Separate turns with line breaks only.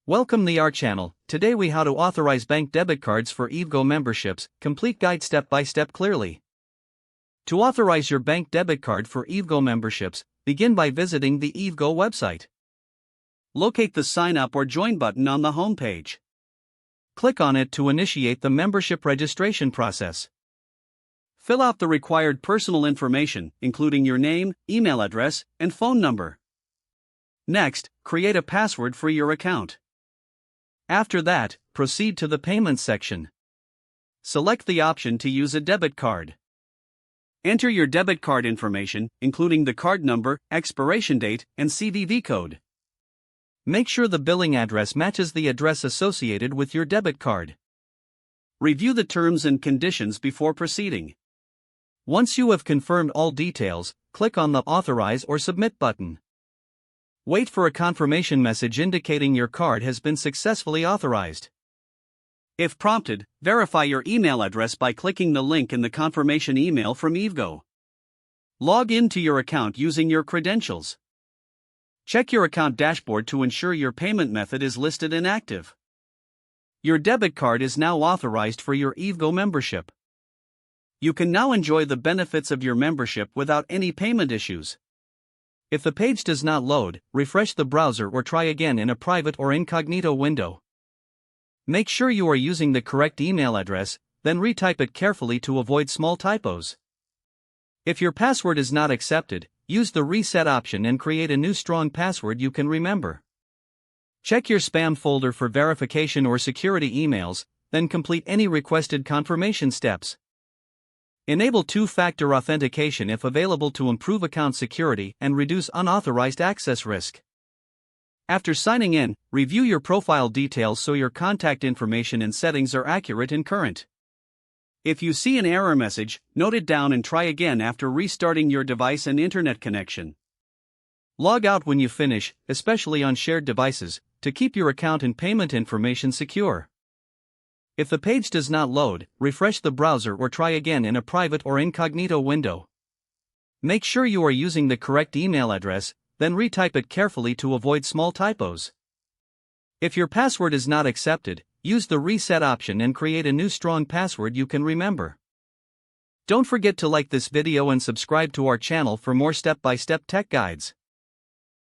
Welcome to our channel. Today we how to authorize bank debit cards for EVgo memberships, complete guide step by step clearly. To authorize your bank debit card for EVgo memberships, begin by visiting the EVgo website. Locate the sign up or join button on the home page. Click on it to initiate the membership registration process. Fill out the required personal information, including your name, email address, and phone number. Next, create a password for your account. After that, proceed to the Payments section. Select the option to use a debit card. Enter your debit card information, including the card number, expiration date, and CVV code. Make sure the billing address matches the address associated with your debit card. Review the terms and conditions before proceeding. Once you have confirmed all details, click on the Authorize or Submit button. Wait for a confirmation message indicating your card has been successfully authorized. If prompted, verify your email address by clicking the link in the confirmation email from EVgo. Log into your account using your credentials. Check your account dashboard to ensure your payment method is listed and active. Your debit card is now authorized for your EVgo membership. You can now enjoy the benefits of your membership without any payment issues. If the page does not load, refresh the browser or try again in a private or incognito window. Make sure you are using the correct email address, then retype it carefully to avoid small typos. If your password is not accepted, use the reset option and create a new strong password you can remember. Check your spam folder for verification or security emails, then complete any requested confirmation steps. Enable two-factor authentication if available to improve account security and reduce unauthorized access risk. After signing in, review your profile details so your contact information and settings are accurate and current. If you see an error message, note it down and try again after restarting your device and internet connection. Log out when you finish, especially on shared devices, to keep your account and payment information secure. If the page does not load, refresh the browser or try again in a private or incognito window. Make sure you are using the correct email address, then retype it carefully to avoid small typos. If your password is not accepted, use the reset option and create a new strong password you can remember. Don't forget to like this video and subscribe to our channel for more step-by-step tech guides.